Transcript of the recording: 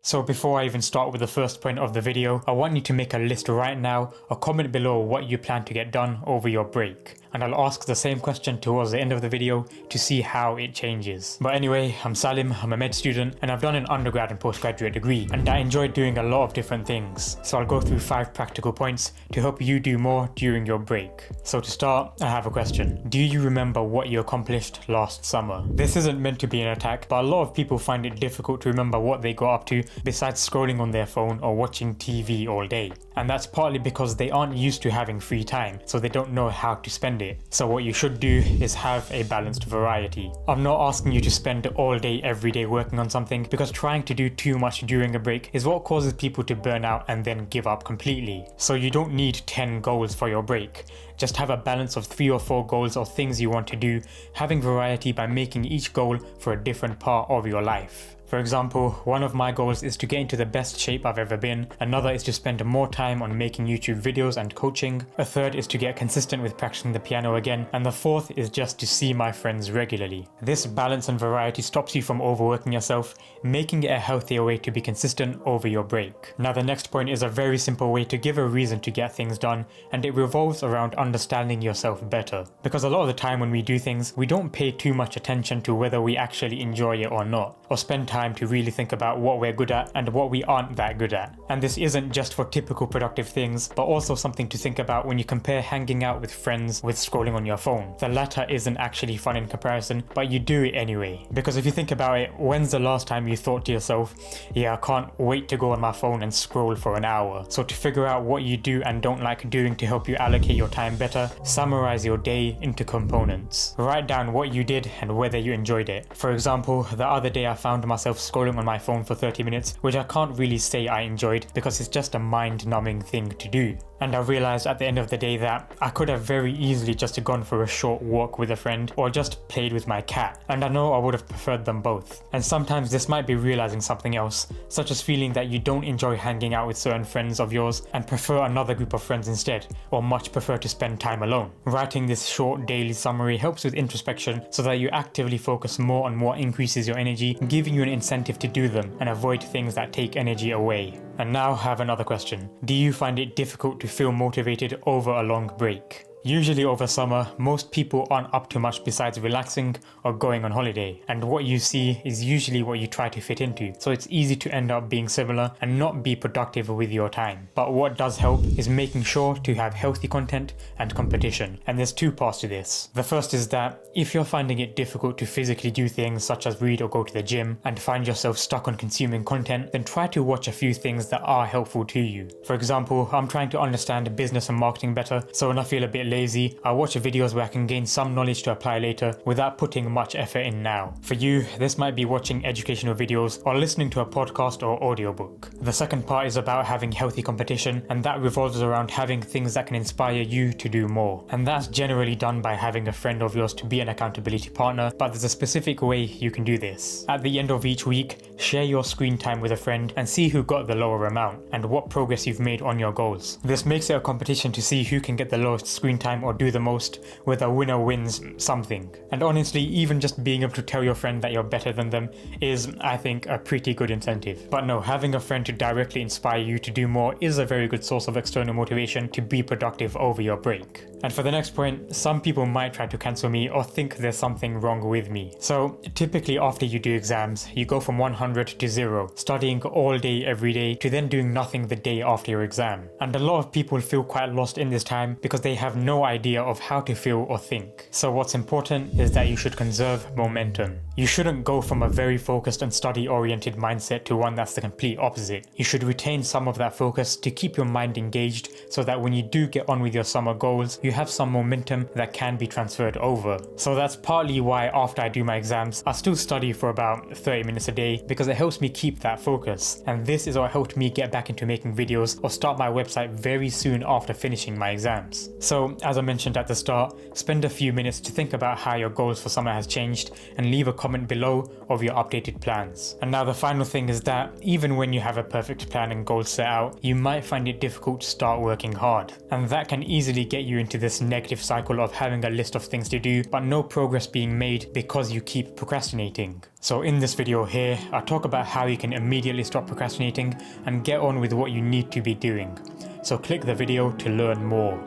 So before I even start with the first point of the video, I want you to make a list right now or comment below what you plan to get done over your break. And I'll ask the same question towards the end of the video to see how it changes. But anyway, I'm Salim, I'm a med student, and I've done an undergrad and postgraduate degree, and I enjoy doing a lot of different things. So I'll go through 5 practical points to help you do more during your break. So to start, I have a question. Do you remember what you accomplished last summer? This isn't meant to be an attack, but a lot of people find it difficult to remember what they got up to besides scrolling on their phone or watching TV all day. And that's partly because they aren't used to having free time, so they don't know how to spend it. So what you should do is have a balanced variety. I'm not asking you to spend all day every day working on something, because trying to do too much during a break is what causes people to burn out and then give up completely. So you don't need 10 goals for your break. Just have a balance of 3 or 4 goals or things you want to do, having variety by making each goal for a different part of your life. For example, one of my goals is to get into the best shape I've ever been, another is to spend more time on making YouTube videos and coaching, a third is to get consistent with practicing the piano again, and the fourth is just to see my friends regularly. This balance and variety stops you from overworking yourself, making it a healthier way to be consistent over your break. Now the next point is a very simple way to give a reason to get things done, and it revolves around understanding yourself better. Because a lot of the time when we do things, we don't pay too much attention to whether we actually enjoy it or not, or spend time to really think about what we're good at and what we aren't that good at. And this isn't just for typical productive things, but also something to think about when you compare hanging out with friends with scrolling on your phone. The latter isn't actually fun in comparison, but you do it anyway. Because if you think about it, when's the last time you thought to yourself, yeah, I can't wait to go on my phone and scroll for an hour? So to figure out what you do and don't like doing to help you allocate your time better, summarize your day into components. Write down what you did and whether you enjoyed it. For example, the other day I found myself scrolling on my phone for 30 minutes, which I can't really say I enjoyed because it's just a mind-numbing thing to do. And I realized at the end of the day that I could have very easily just gone for a short walk with a friend or just played with my cat, and I know I would have preferred them both. And sometimes this might be realizing something else, such as feeling that you don't enjoy hanging out with certain friends of yours and prefer another group of friends instead, or much prefer to spend time alone. Writing this short daily summary helps with introspection so that you actively focus more on what increases your energy, giving you an incentive to do them and avoid things that take energy away. And now I have another question. Do you find it difficult to feel motivated over a long break? Usually over summer, most people aren't up to much besides relaxing or going on holiday, and what you see is usually what you try to fit into, so it's easy to end up being similar and not be productive with your time. But what does help is making sure to have healthy content and competition, and there's 2 parts to this. The first is that if you're finding it difficult to physically do things such as read or go to the gym and find yourself stuck on consuming content, then try to watch a few things that are helpful to you. For example, I'm trying to understand business and marketing better, so when I feel a bit lazy, I watch videos where I can gain some knowledge to apply later without putting much effort in now. For you, this might be watching educational videos or listening to a podcast or audiobook. The second part is about having healthy competition, and that revolves around having things that can inspire you to do more. And that's generally done by having a friend of yours to be an accountability partner, but there's a specific way you can do this. At the end of each week, share your screen time with a friend and see who got the lower amount and what progress you've made on your goals. This makes it a competition to see who can get the lowest screen time or do the most, where the winner wins something. And honestly, even just being able to tell your friend that you're better than them is, I think, a pretty good incentive. But no, having a friend to directly inspire you to do more is a very good source of external motivation to be productive over your break. And for the next point, some people might try to cancel me or think there's something wrong with me. So typically after you do exams, you go from 100 to 0, studying all day every day to then doing nothing the day after your exam. And a lot of people feel quite lost in this time because they have no idea of how to feel or think. So what's important is that you should conserve momentum. You shouldn't go from a very focused and study-oriented mindset to one that's the complete opposite. You should retain some of that focus to keep your mind engaged so that when you do get on with your summer goals, you have some momentum that can be transferred over. So that's partly why after I do my exams, I still study for about 30 minutes a day because it helps me keep that focus. And this is what helped me get back into making videos or start my website very soon after finishing my exams. So as I mentioned at the start, spend a few minutes to think about how your goals for summer has changed and leave a comment below of your updated plans. And now the final thing is that even when you have a perfect plan and goals set out, you might find it difficult to start working hard. And that can easily get you into this negative cycle of having a list of things to do but no progress being made because you keep procrastinating. So in this video here, I talk about how you can immediately stop procrastinating and get on with what you need to be doing. So click the video to learn more.